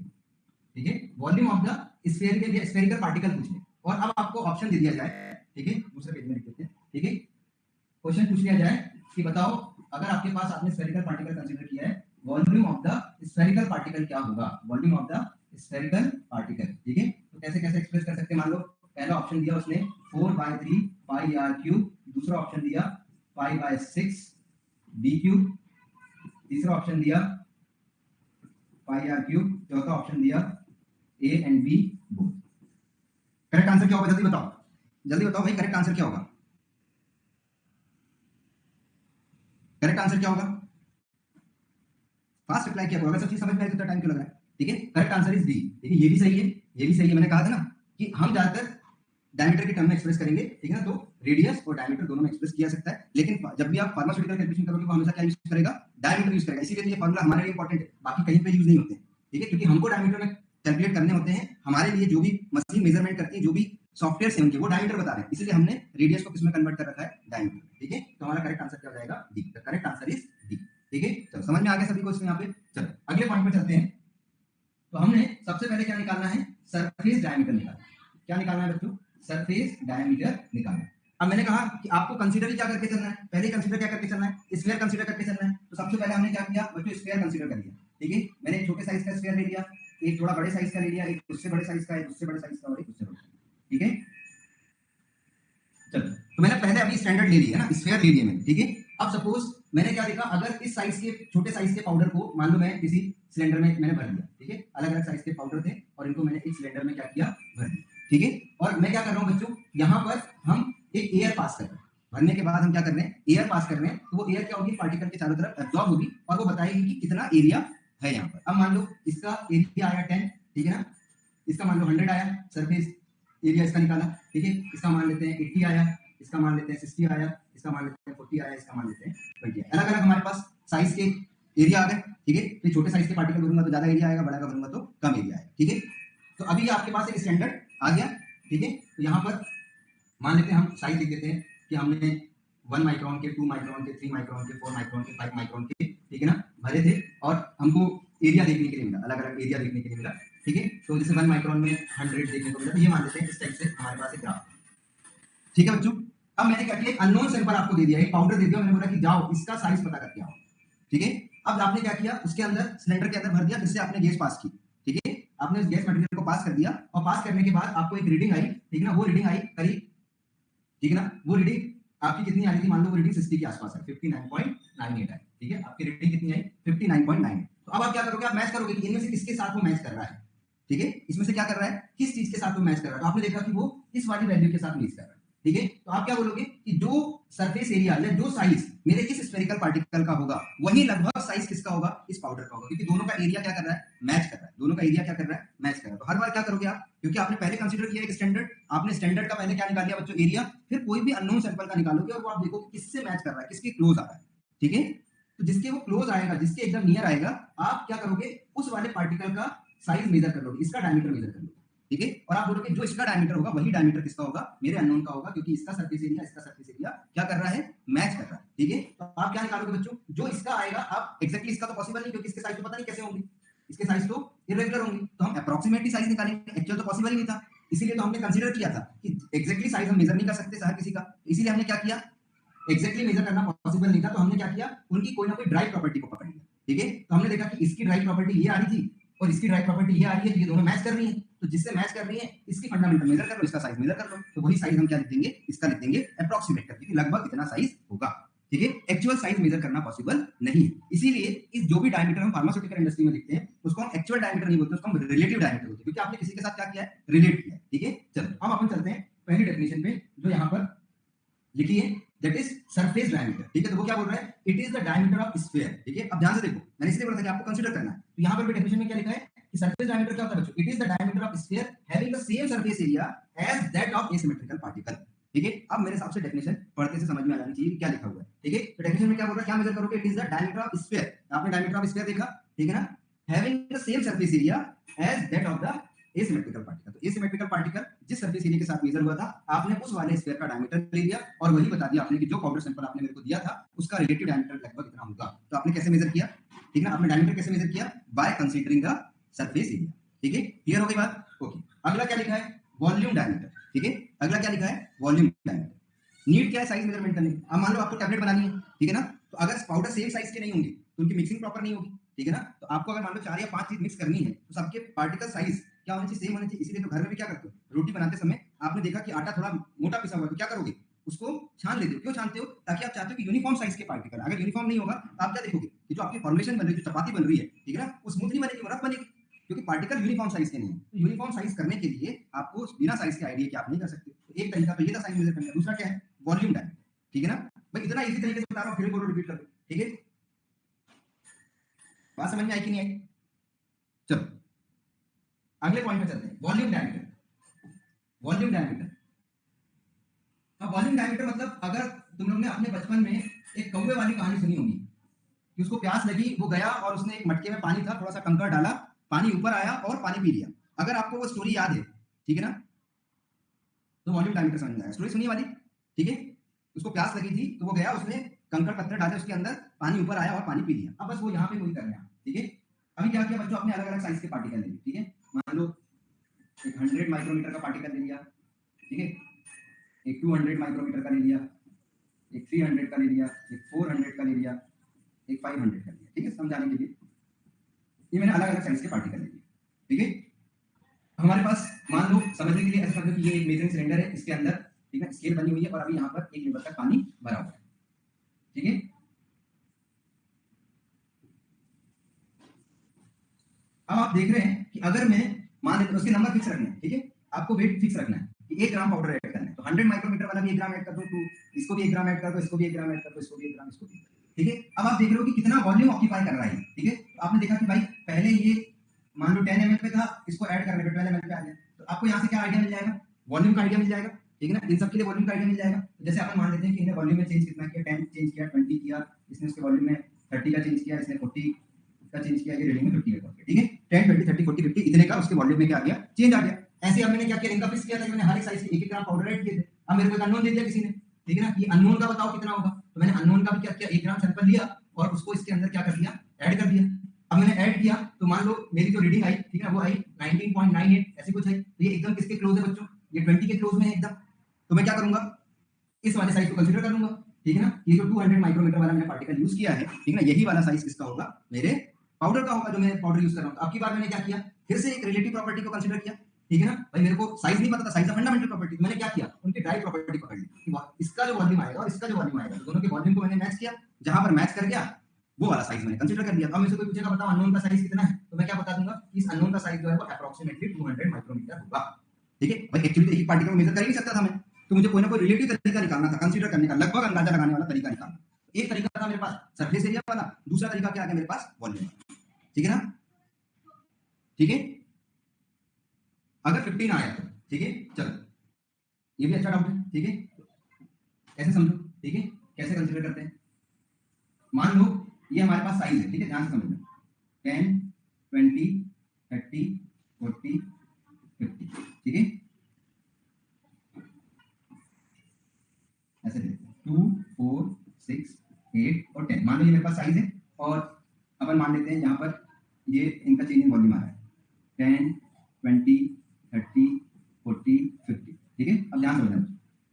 ठीक है, वॉल्यूम ऑफ द स्फीयर के लिए स्फेरिकल पार्टिकल पूछे और अब आपको ऑप्शन दे दिया जाए, ठीक है, दूसरे पेज में लिख देते हैं, ठीक है, क्वेश्चन पूछ लिया जाए कि बताओ अगर आपके पास आपने स्फेरिकल पार्टिकल कंसीडर किया है, volume of the spherical particle क्या होगा, volume of the spherical particle, ठीक है, तो कैसे कैसे एक्सप्रेस कर सकते हैं। मान लो पहला ऑप्शन दिया उसने 4/3 पाई आर क्यूब, दूसरा ऑप्शन दिया पाई/6 बी क्यूब, तीसरा ऑप्शन दिया पाई आर क्यूब, चौथा ऑप्शन दिया a and b both. Correct answer क्या होगा, जल्दी बताओ, जल्दी बताओ भाई, करेक्ट आंसर क्या होगा, करेक्ट आंसर क्या होगा, फास्ट रिप्लाई किया करो, अगर सब चीज समझ में आई तो टाइम क्यों लग रहा है, ठीक है, करेक्ट आंसर इज डी, ठीक है, ये भी सही है, ये भी सही है, मैंने कहा था ना कि हम ज्यादातर डायमीटर के टर्म में एक्सप्रेस करेंगे, ठीक है ना, तो रेडियस और डायमीटर दोनों में एक्सप्रेस किया सकता है, लेकिन जब भी आप फार्मास्यूटिकल कैलकुलेशन करोगे वो हमेशा क्या यूज करेगा, डायमीटर यूज करेगा, इसीलिए ये फार्मूला हमारे लिए इंपॉर्टेंट है, बाकी कहीं पे यूज नहीं होते, ठीक है, क्योंकि हमको डायमीटर में कैलकुलेट करने होते हैं, हमारे लिए जो भी मशीन मेजरमेंट करती है, जो भी सॉफ्टवेयर है उनके, वो डायमीटर बता रहे हैं, इसलिए हमने रेडियस को किसमें कन्वर्ट कर रखा है, डायमीटर, ठीक है, तो हमारा करेक्ट आंसर क्या हो जाएगा, D, the correct answer is D, ठीक है, चलो समझ में आ गया सभी को इसमें यहाँ पे। चलो अगले पॉइंट पे चलते हैं, तो हमने सबसे पहले क्या निकालना है, सरफेस डायमीटर निकालना, क्या निकालना है बच्चों, सरफेस डायमीटर निकालना। अब मैंने कहा कि आपको कंसीडर ही क्या करके चलना है, पहले कंसीडर क्या करके चलना है, स्फीयर कंसीडर करके चलना है, तो सबसे पहले हमने क्या किया बच्चों, स्फीयर कंसीडर कर लिया, ठीक है, मैंने एक छोटे साइज का स्फीयर ले लिया, एक थोड़ा बड़े साइज का ले लिया, एक उससे बड़े साइज का, एक उससे बड़े साइज का और एक उससे बड़े, ठीक है, चलो तो मैंने पहले अभी स्टैंडर्ड ले लिया ना, स्फीयर ले लिया मैंने, ठीक है, अब सपोज मैंने क्या देखा, अगर इस साइज के छोटे साइज के पाउडर को मान लो मैं किसी सिलेंडर में मैंने भर दिया, ठीक है, अलग अलग साइज के पाउडर थे और इनको मैंने एक सिलेंडर में क्या किया, भर दिया, ठीक है, और मैं क्या कर रहा हूँ बच्चों, यहाँ पर हम एक एयर पास कर रहे हैं, भरने के बाद हम क्या कर रहे हैं, एयर पास कर रहे हैं, तो वो एयर क्या होगी, पार्टिकल के चारों तरफ एब्जॉर्ब होगी और वो बताएगी कि कितना एरिया है यहाँ पर। अब मान लो इसका एरिया आया 10, ठीक है ना, इसका मान लो 100 आया, सरफेस एरिया इसका निकाला, ठीक है, इसका मान लेते हैं 80 आया, इसका मान लेते हैं 60 आया, इसका मान लेते हैं 40 आया, इसका मान लेते हैं 20 आया, अलग अलग हमारे पास साइज के एरिया आ गए, ठीक है, तो छोटे साइज के पार्टिकल भरूंगा तो ज्यादा एरिया आएगा, बड़ा का भरूंगा तो कम एरिया आएगा, ठीक है, तो अभी आपके पास एक स्टैंडर्ड आ गया, ठीक है, तो यहाँ पर मान लेते हैं हम साइज लिख देते हैं कि हमने 1 माइक्रोन के, 2 माइक्रोन के, 3 माइक्रोन के, 4 माइक्रोन के, 5 माइक्रोन के, ठीक है ना, भरे थे और हमको एरिया देखने के लिए मिला, अलग अलग एरिया देखने के लिए मिला, ठीक है, तो जैसे 1 माइक्रोन में 100 देखने को मिला, तो ये मान लेते हैं इस टाइप से हमारे पास एक ग्राफ, ठीक है बच्चों। अब मैंने क्या किया, अननोन सैंपल आपको दे दिया, एक पाउडर दे दिया, मैंने बोला कि जाओ इसका साइज पता करके आओ, ठीक है, अब आपने क्या किया, उसके अंदर सिलेंडर के अंदर भर दिया, जिससे आपने गैस पास की, ठीक है, आपने उस गैस मटेरियल को पास कर दिया और पास करने के बाद आपको एक रीडिंग आई, ठीक है ना, वो रीडिंग आई करीब, ठीक है ना, वो रीडिंग आपकी कितनी आ रही थी, मान लो वो रीडिंग 60 के आसपास है, 59.98 है, ठीक है, आपकी रीडिंग कितनी आई, 59.9। तो अब आप क्या करोगे, आप मैच करोगे कि इनमें से किसके साथ वो मैच कर रहा है, ठीक है, इसमें से क्या कर रहा है, किस चीज के साथ वो मैच कर रहा है, तो आपने देखा कि वो इस वाली वैल्यू के साथ मैच कर रहा है, ठीक है, तो आप क्या बोलोगे कि जो सरफेस एरिया या जो साइज मेरे इस स्फेरिकल पार्टिकल का होगा वही लगभग साइज किसका होगा, इस पाउडर का होगा, क्योंकि दोनों का एरिया क्या कर रहा है, मैच कर रहा है, दोनों का एरिया क्या कर रहा है, मैच कर रहा है। तो हर बार क्या करोगे आप, क्योंकि आपने पहले कंसीडर किया एक स्टैंडर्ड, आपने स्टैंडर्ड का पहले क्या निकाल लिया बच्चों, एरिया, फिर कोई भी अननोन सैंपल का निकालोगे और वो आप देखोगे किससे मैच कर रहा है, किसके क्लोज आ रहा है, ठीक है, तो जिसके वो क्लोज आएगा, जिसके एकदम नियर आएगा, आप क्या करोगे, उस वाले पार्टिकल का साइज मेजर कर लोगे, इसका डायमीटर मेजर कर लोगे, ठीक है, और आप बोलोगे जो इसका डायमीटर होगा वही डायमीटर किसका होगा, मेरे अननोन का होगा, क्योंकि इसका सरफेस एरिया इसका सरफेस एरिया क्या कर रहा है, मैच कर रहा है, ठीक है, तो आप क्या निकालोगे बच्चों, जो इसका आएगा, आप एक्जेक्टली इसका तो पॉसिबल नहीं, क्योंकि इसके साइज तो पता नहीं कैसे होंगे, इसके साइज तो इरेगुलर होंगे, तो हम अप्रोक्सीमेटली साइज निकालेंगे, एक्चुअल तो पॉसिबल ही नहीं था, इसीलिए तो हमने कंसीडर किया था कि एक्जेक्टली साइज हम मेजर नहीं कर सकते हर किसी का, इसीलिए हमने क्या किया, एक्जेक्टली मेजर करना पॉसिबल नहीं था, तो हमने क्या किया, उनकी कोई ना कोई ड्राइव प्रॉपर्टी को पकड़ लिया, ठीक है, तो हमने देखा कि इसकी ड्राइव प्रॉपर्टी ये आ रही थी और इसकी ड्राइव प्रॉपर्टी ये आ रही है, ये दोनों मैच कर रही है, तो जिससे मैच कर रही है इसकी फंडामेंटल मेजर कर लो, इसका साइज मेजर कर लो, तो वही साइज हम क्या लिख देंगे, इसका लिख देंगे अप्रोक्सीमेट करके कि लगभग इतना साइज होगा, ठीक है, एक्चुअल साइज मेजर करना पॉसिबल नहीं है, इसीलिए इस जो भी डायमीटर हम फार्मास्यूटिकल इंडस्ट्री में लिखते हैं उसको हम एक्चुअल डायमीटर नहीं बोलते, उसको हम रिलेटिव डायमीटर बोलते हैं, क्योंकि आपने किसी के साथ क्या किया है, रिलेट किया है, ठीक है। चलो अब अपन चलते हैं पहली डेफिनेशन पे जो यहाँ पर लिखी है, दैट इज सरफेस डायमीटर, ठीक है, तो वो क्या बोल रहा है, it is the diameter of sphere, ठीक है, अब ध्यान से देखो, मैंने इसलिए बोला था कि आपको कंसीडर करना है, तो यहाँ पर भी डेफिनेशन में क्या लिखा है कि सरफेस डायमीटर क्या होता है बच्चों, it is the diameter of sphere having the same surface area as that of asymmetrical particle, ठीक है। अब मेरे हिसाब से डेफिनेशन पढ़ते से समझ में आ जानी चाहिए क्या लिखा हुआ है, ठीक है, तो डेफिनेशन में क्या बोल रहा है, क्या मेजर करोगे, it is the diameter of sphere, आपने डायमीटर ऑफ स्फीयर देखा, ठीक है ना, having the same surface area as that of the asymmetrical particle, तो एसिमेट्रिकल पार्टिकल जिस सरफेस एरिया के साथ मेजर हुआ था, आपने उस वाले स्फीयर का डायमीटर ले लिया और वही बता दिया आपने कि जो पाउडर सैंपल आपने मेरे को दिया था उसका रिलेटिव डायमीटर लगभग इतना होगा, तो आपने कैसे मेजर किया, ठीक है ना, आपने डायमीटर कैसे मेजर किया, by considering the surface area, ठीक है, क्लियर हो गई बात? ओके, अगला क्या लिखा है? Volume diameter. ठीक है, अगला क्या लिखा है? Volume diameter. नीड क्या है? साइज मेजरमेंट करने। अब मान लो आपको टैबलेट बनानी है, ठीक है ना, तो अगर पाउडर सेम साइज के नहीं होंगे तो उनकी मिक्सिंग प्रॉपर नहीं होगी, ठीक है ना, तो आपको अगर मान लो 4 या 5 चीज मिक्स करनी है तो सबके पार्टिकल साइज क्या होना चाहिए? सेम होना चाहिए। इसीलिए तो घर में भी क्या करते हो, रोटी बनाते समय आपने देखा कि आटा थोड़ा मोटा पिसा हुआ है तो क्या करोगे, उसको छान लेते हो। क्यों छानते हो? ताकि आप चाहते हो कि यूनिफॉर्म साइज के पार्टिकल। अगर यूनिफॉर्म नहीं होगा तो आप क्या देखोगे कि जो आपकी फॉर्मेशन बन रही है, जो चपाती बन रही है, ठीक है ना, वो स्मूथ नहीं बनेगी, वो रफ बनेगी, क्योंकि पार्टिकल यूनिफॉर्म साइज के नहीं है। तो यूनिफॉर्म साइज करने के लिए आपको बिना साइज के आइडिया कि आप नहीं कर सकते। तो एक तरीका तो ये था साइज मेजर करने का। दूसरा क्या है? Volume diameter. ठीक है ना भाई, इतना इजी तरीके से बता रहा हूँ, फिर बोलो रिपीट कर दो, ठीक है? बात समझ में आई कि नहीं आई? चलो अगले पॉइंट पे चलते हैं, वॉल्यूम डायमीटर। वॉल्यूम डायमीटर, अब वॉल्यूम डायमीटर मतलब अगर तुम लोग ने अपने बचपन में एक कौवे वाली कहानी सुनी होगी कि उसको प्यास लगी, वो गया और उसने एक मटके में पानी था, थोड़ा सा कंकड़ डाला, पानी ऊपर आया और पानी पी लिया। अगर आपको वो स्टोरी याद है, ठीक है ना, तो वॉल्यूम डायमीटर समझ में आएगा। स्टोरी सुनी वाली, ठीक है? उसको प्यास लगी थी तो वो गया, उसने कंकड़ पत्थर डाले उसके अंदर, पानी ऊपर आया और पानी पी लिया। अब बस वो यहाँ पे वही कर रहे हैं, ठीक है? अभी क्या किया बच्चों, अपने अलग अलग साइज के पार्टिकल ले लिए, ठीक है? मान लो एक 100 माइक्रोमीटर का पार्टिकल ले लिया, ठीक है, एक 200 माइक्रोमीटर का ले लिया, एक 300 का ले लिया, एक 400 का ले लिया, एक 500 का लिया, ठीक है, समझाने के लिए ये मैंने अलग अलग साइज के पार्टिकल ले लिए, ठीक है? हमारे पास मान लो समझने के लिए ऐसा समझो कि ये एक मेजरिंग सिलेंडर है, इसके अंदर, ठीक है, स्केल बनी हुई है और अभी यहाँ पर 1 लीटर तक पानी भरा हुआ है, ठीक है? अब आप देख रहे हैं कि अगर मैं मान लेते उसके नंबर फिक्स रखना है, ठीक है, आपको वेट फिक्स रखना है कि 1 ग्राम पाउडर ऐड करना है, तो 100 माइक्रोमीटर वाला भी 1 ग्राम ऐड कर दो, तो इसको भी 1 ग्राम ऐड कर दो, इसको भी 1 ग्राम ऐड कर दो, इसको भी 1 ग्राम, इसको भी, ठीक है? अब आप देख रहे हो कि कितना वॉल्यूम ऑक्यूपाई कर रहा है, ठीक है? तो आपने देखा कि भाई पहले ये मान लो 10 ml पे था, इसको ऐड करने पे 12 ml पे आ गया, तो आपको यहाँ से क्या आइडिया मिल जाएगा? वॉल्यूम का आइडिया मिल जाएगा, ठीक है ना? इन सब के लिए वॉल्यूम का आइडिया मिल जाएगा। तो जैसे अपन मान लेते हैं कि इन्हें वॉल्यूम में चेंज कितना किया, 10 चेंज किया, 20 किया, इसने उसके वॉल्यूम में 30 का चेंज किया, इसने 40 का चेंज किया, ये रीडिंग में 50 का, ठीक है? 10 20 30 40 50 इतने का उसके वॉल्यूम में क्या आ गया? चेंज आ गया। ऐसे अब मैंने क्या किया, इनका फिक्स किया था कि मैंने हर एक साइज के 1 ग्राम पाउडर ऐड किए थे। अब मेरे को एक अननोन दे दिया किसी ने, ठीक है ना, कि अननोन का बताओ कितना होगा, तो मैंने अननोन का भी क्या किया, 1 ग्राम सैंपल लिया और उसको इसके अंदर क्या कर दिया, ऐड कर दिया। अब मैंने ऐड किया तो मान लो मेरी जो रीडिंग आई, ठीक है, वो आई 19.98 ऐसे कुछ है, तो ये एकदम किसके क्लोज है बच्चों? ये 20 के क्लोज में है एकदम। तो मैं क्या करूंगा, इस वाले साइज को कंसीडर कर लूंगा, ठीक है ना? ये जो 200 माइक्रोमीटर वाला मैंने पार्टिकल यूज किया है, ठीक है ना, यही वाला साइज किसका होगा? मेरे पाउडर का होगा, जो मैं पाउडर यूज कर रहा हूं। अब की बार मैंने क्या किया, फिर से एक रिलेटिव प्रॉपर्टी को कंसीडर किया, ठीक है ना भाई, मेरे को साइज नहीं पता था, साइज ऑफ फंडामेंटल प्रॉपर्टी, मैंने क्या किया, उनकी ड्राइव प्रॉपर्टी पकड़ ली, इसका जो वॉल्यूम आएगा और इसका जो वॉल्यूम आएगा, तो दोनों के वॉल्यूम को मैंने मैच किया, जहां पर मैच कर गया वो वाला साइज मैंने कंसीडर कर लिया। अब मुझसे कोई पूछेगा बताओ अननोन का साइज कितना है, तो मैं क्या बता दूंगा, इस अननोन का साइज जो है वो अप्रोक्सीमेटली 200 माइक्रोमीटर होगा, ठीक है भाई? एक्चुअली एक पार्टिकल को मेजर कर ही नहीं सकता था मैं, तो मुझे कोई ना कोई रिलेटिव तरीका निकालना था, कंसीडर करने का, लगभग अंदाजा लगाने वाला तरीका निकालना। एक तरीका था मेरे पास सरफेस एरिया वाला, दूसरा तरीका क्या आ गया मेरे पास, वॉल्यूम, ठीक है ना? ठीक है, अगर 15 आया तो ठीक है, चलो ये भी अच्छा डाउट है, ठीक है, कैसे समझो, ठीक है, कैसे कंसीडर करते हैं? मान लो ये हमारे पास साइज है, ठीक है, ध्यान से समझना, 10 20 30 40 50, ठीक है, ऐसे देखते हैं 2 4 6 8 और 10, मान लो ये मेरे पास साइज है, और अपन मान लेते हैं यहाँ पर ये इनका चेंजिंग वॉल्यूम आ रहा है 10 20 30 40 50, ठीक है? अब ध्यान समझना,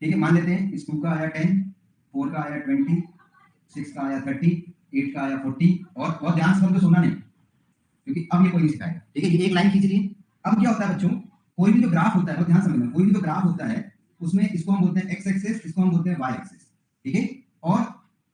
ठीक है, मान लेते हैं इस 2 का आया 10, 4 का आया 20, 6 का आया 30, 8 का आया 40, और ध्यान से समझो, सुनना नहीं, क्योंकि अब ये कोई नहीं सिखाएगा, ठीक है? ये एक लाइन खींच रही है। अब क्या होता है बच्चों, कोई भी जो ग्राफ होता है, वो ध्यान समझना, कोई भी जो ग्राफ होता है उसमें इसको हम बोलते हैं एक्स एक्सिस, इसको हम बोलते हैं वाई एक्सिस, ठीक है? और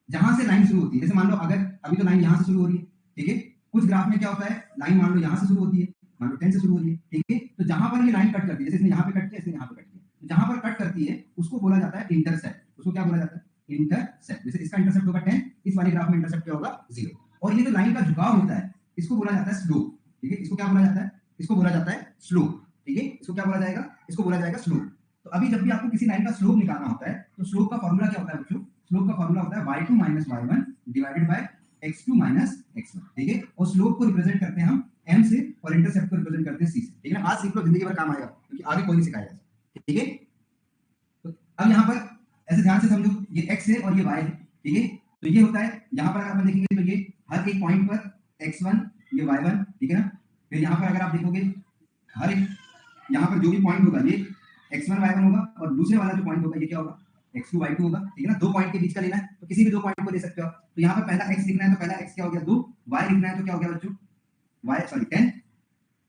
जहां से लाइन शुरू होती है, जैसे मान लो अगर अभी तो लाइन यहां से शुरू हो रही है, ठीक है, कुछ ग्राफ में क्या होता है, लाइन मान लो यहां से शुरू होती है, मान लो 10 से शुरू हो रही है, ठीक है, तो जहां पर ये लाइन कट करती है, जैसे इसने यहां पे कट किया, इसने यहां पे कट किया, तो जहां पर कट करती है उसको बोला जाता है इंटरसेप्ट। उसको क्या बोला जाता है? इंटरसेप्ट। जैसे इसका इंटरसेप्ट होगा 10, इस वाले ग्राफ में इंटरसेप्ट क्या होगा? 0। और ये जो लाइन का झुकाव होता है इसको बोला जाता है स्लोप, ठीक है, इसको क्या बोला जाता है? इसको बोला जाता है स्लोप, ठीक है, इसको क्या बोला जाएगा? इसको बोला जाएगा स्लोप। तो अभी जब भी आपको किसी लाइन का स्लोप निकालना होता है तो स्लोप का फॉर्मूला क्या होता है बच्चों? स्लोप का फॉर्मूला होता है y2 y1 divided by x2 x1, ठीक है, और स्लोप को रिप्रेजेंट करते हैं हम m से और इंटरसेप्ट को रिप्रेजेंट करते हैं c से, ठीक है ना? आज सीख लो, जिंदगी भर काम आएगा, क्योंकि आगे कोई नहीं सिखाएगा, ठीक है? तो अब यहाँ पर ऐसे ध्यान से समझो, ये x है और ये y है, ठीक है, तो ये होता है, यहाँ पर अगर आप देखेंगे तो ये हर एक पॉइंट पर x1 ये y1, ठीक है ना? फिर यहाँ पर अगर आप देखोगे हर एक यहाँ पर जो भी पॉइंट होगा ये x1 y1 होगा और दूसरे वाला जो पॉइंट होगा ये क्या होगा x2 y2 होगा, ठीक है ना। दो पॉइंट के बीच का लेना है तो किसी भी दो पॉइंट को ले सकते हो। तो यहाँ पर पहला x लिखना है तो पहला x क्या हो गया 2, y लिखना है तो क्या हो गया बच्चों y सॉरी 10।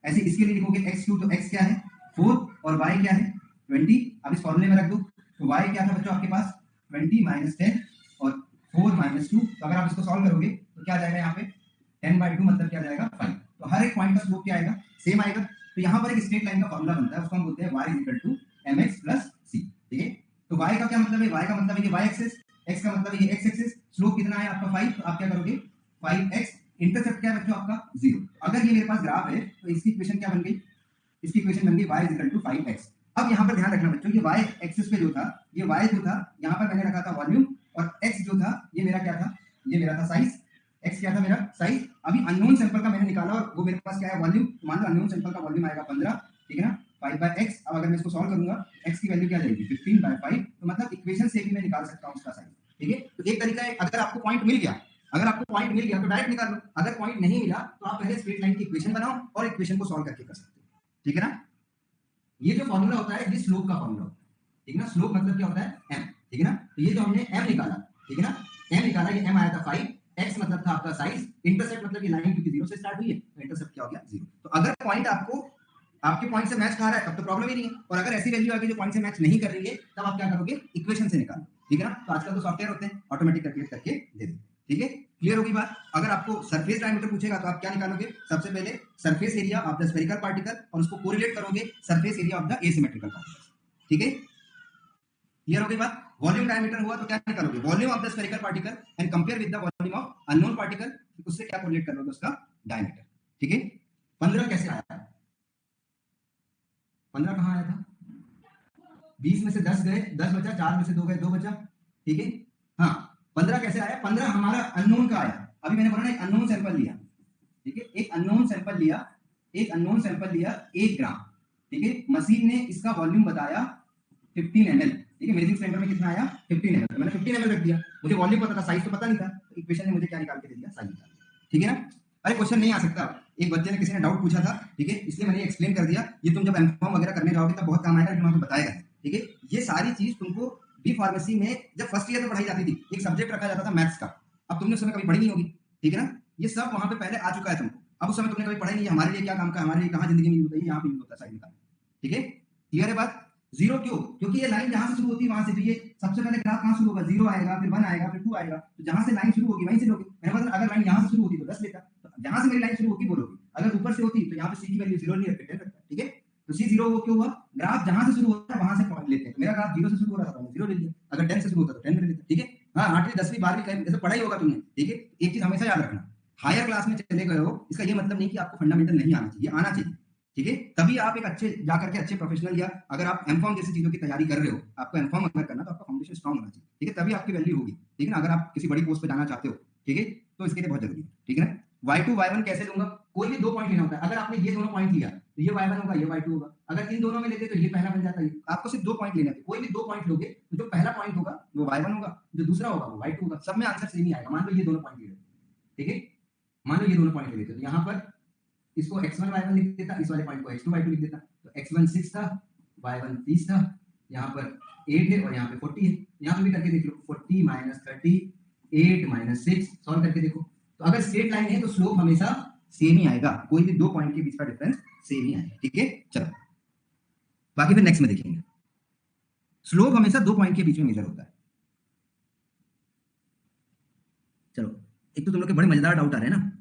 ऐसे इसके लिए लिखोगे x2 तो x क्या है 4 और y क्या है 20। अब इस फॉर्मूले में रख दो तो y क्या था बच्चों आपके पास 20 - 10 और 4 - 2। तो अगर आप इसको सॉल्व करोगे तो क्या जाएगा यहाँ पे 10/2 मतलब क्या जाएगा 5। तो हर एक पॉइंट का स्लोप क्या आएगा सेम आएगा। तो यहाँ पर एक स्ट्रेट लाइन का फॉर्मूला बनता है उसको हम बोलते हैं y = mx + c, ठीक है। तो y का क्या मतलब है, y का मतलब है ये y एक्सिस, x का मतलब है ये x एक्सिस। स्लोप कितना है आपका 5, तो आप क्या करोगे 5x, इंटरसेप्ट क्या है बच्चों आपका 0। अगर ये मेरे पास ग्राफ है तो इसकी इक्वेशन क्या बन गई, इसकी इक्वेशन बन गई y = 5x। अब यहाँ पर ध्यान रखना बच्चों ये y एक्सिस पे जो था ये y जो था यहाँ पर मैंने रखा था वॉल्यूम और x जो था ये मेरा क्या था, ये मेरा था साइज। x क्या था मेरा साइज। अभी अननोन सैंपल का मैंने निकाला और वो मेरे पास क्या है वॉल्यूम। मान लो अननोन सैंपल का वॉल्यूम आएगा 15, ठीक है ना 5/x। अब अगर मैं इसको सॉल्व करूंगा x की वैल्यू क्या जाएगी 15/5। तो मतलब इक्वेशन से भी मैं निकाल सकता हूँ उसका साइज, ठीक है। तो एक तरीका है अगर आपको पॉइंट मिल गया, अगर आपको पॉइंट मिल गया तो डायरेक्ट निकाल लो, अगर पॉइंट नहीं मिला तो आप पहले स्ट्रेट लाइन की इक्वेशन बनाओ और इक्वेशन को सॉल्व करके कर सकते हो, ठीक है ना। ये जो फॉर्मूला होता है ये स्लोप का फॉर्मूला होता है, ठीक है ना। स्लोप मतलब क्या होता है m, ठीक है ना। तो ये जो हमने m निकाला, ठीक है ना, m निकाला, ये m आया था 5, x मतलब था आपका साइज, इंटरसेप्ट मतलब ये लाइन क्योंकि 0 से स्टार्ट हुई है तो इंटरसेप्ट क्या हो गया 0। तो अगर पॉइंट आपको आपके पॉइंट से मैच खा रहा है तब तो प्रॉब्लम ही नहीं है, और अगर ऐसी वैल्यू आ गई जो पॉइंट से मैच नहीं कर रही है तब आप क्या करोगे इक्वेशन से निकालो, ठीक है ना। तो आजकल तो सॉफ्टवेयर होते हैं ऑटोमेटिक कैलकुलेट करके दे देते, ठीक है। क्लियर होगी बात। अगर आपको सरफेस डायमीटर पूछेगा तो आप क्या निकालोगे, सबसे पहले surface area of the spherical particle और उसको कोरिलेट करोगे surface area of the asymmetrical particle, ठीक है। क्लियर हो गई बात। वॉल्यूम डायमीटर हुआ तो क्या निकालोगे volume of the spherical particle and compare with the volume of unknown particle, उससे क्या कोरिलेट करोगे उसका डायमीटर, ठीक है। 15 कैसे आया, 15 कहां आया था, 20 में से 10 गए 10 बचा, 4 में से 2 गए 2 बचा, ठीक है। हाँ 15 कैसे आया, 15 हमारा अननोन का आया। अभी मैंने बोला ना एक अननोन सैंपल लिया, ठीक है, एक अननोन सैंपल लिया, एक अननोन सैंपल लिया 1 ग्राम, ठीक है। मशीन ने इसका वॉल्यूम बताया 15 ml, ठीक है। मेजरिंग सेंटर में कितना आया 15 ml, तो मैंने 15 ml रख दिया, मुझे वॉल्यूम पता था साइज तो पता नहीं था, तो इक्वेशन ने मुझे क्या निकाल के दे दिया साइज निकाल, ठीक है ना। अरे क्वेश्चन नहीं आ सकता, एक बच्चे ने किसी ने डाउट पूछा था, ठीक है, इसलिए मैंने एक्सप्लेन कर दिया। ये तुम जब एमकॉम वगैरह करने जाओगे तब बहुत काम आएगा, जो आपको बताएगा, ठीक है। ये सारी चीज तुमको बी फार्मेसी में जब फर्स्ट ईयर में पढ़ाई जाती थी, एक सब्जेक्ट रखा जाता था मैथ्स का, अब तुमने उस समय कभी पढ़ी नहीं होगी, ठीक है ना। ये सब वहां पे पहले आ चुका है तुमको, अब उस समय तुमने कभी पढ़ा नहीं है हमारे लिए क्या काम का, हमारे लिए कहाँ जिंदगी में यूज होता है, यहाँ पे यूज होता है साइड निकाल, ठीक है। क्लियर है बात। जीरो क्यों, क्योंकि ये लाइन जहां से शुरू होती है वहां से, तो ये सबसे पहले ग्राफ कहां शुरू होगा 0 आएगा, फिर 1 आएगा, फिर 2 आएगा, तो जहां से लाइन शुरू होगी वहीं से लोगे। मैंने मतलब अगर लाइन यहां से शुरू होती तो 10 लेता, तो जहां से मेरी लाइन शुरू होगी वो लोगे। अगर ऊपर से होती तो यहाँ पे सी की वैल्यू 0 नहीं रखते, 10 रखता, ठीक है। तो सी 0 वो क्यों हुआ, ग्राफ जहां से शुरू होता है वहां से पॉइंट लेते हैं। मेरा ग्राफ 0 से शुरू हो रहा था तो 0 ले लिया, अगर 10 से शुरू होता तो 10 ले लेते, ठीक है। हाँ 8वीं 10वीं 12वीं ऐसे पढ़ाई होगा तुमने, ठीक है। एक चीज हमेशा याद रखना, हायर क्लास में चले गए हो इसका ये मतलब नहीं कि आपको फंडामेंटल नहीं आना चाहिए, आना चाहिए, ठीक है। तभी आप एक अच्छे जाकर के अच्छे प्रोफेशनल, या अगर आप एमकॉम जैसी चीजों की तैयारी कर रहे हो, आपको एमकॉम अगर करना तो आपका फाउंडेशन स्ट्रांग होना चाहिए, ठीक है, तभी आपकी वैल्यू होगी, ठीक है ना। अगर आप किसी बड़ी पोस्ट पे जाना चाहते हो, ठीक है, तो इसके लिए बहुत जरूरी है, ठीक है ना। y2 y1 कैसे लूंगा, कोई भी 2 पॉइंट लेना होता है। अगर आपने ये दोनों पॉइंट लिया तो ये y1 होगा, ये y2 होगा। अगर इन दोनों में लेते तो ये पहला बन जाता है। आपको सिर्फ 2 पॉइंट लेने हैं, कोई भी 2 पॉइंट लोगे तो जो पहला पॉइंट होगा वो y1 होगा, जो दूसरा होगा वो y2 होगा। सब में आंसर सेम ही आएगा। मान लो ये दोनों पॉइंट ले लेते, ठीक है, मान लो ये दोनों पॉइंट ले लेते, तो यहाँ पर इसको x1 y1 लिख देता, इस वाले पॉइंट को x2 y2 लिख देता। तो x1 6 था, y1 30 था, यहाँ पर 8 है और यहाँ पे 40 है। यहाँ पे भी करके देख लो, 40 - 30 8 - 6 सॉल्व करके देखो। तो अगर स्ट्रेट लाइन है तो स्लोप हमेशा सेम ही आएगा, कोई भी 2 पॉइंट के बीच का डिफरेंस सेम ही आएगा, ठीक है। चलो बाकी फिर नेक्स्ट में देखेंगे। स्लोप हमेशा 2 पॉइंट के बीच में मेजर होता है। चलो एक तो तुम लोग के बड़े मजेदार डाउट आ रहे हैं ना,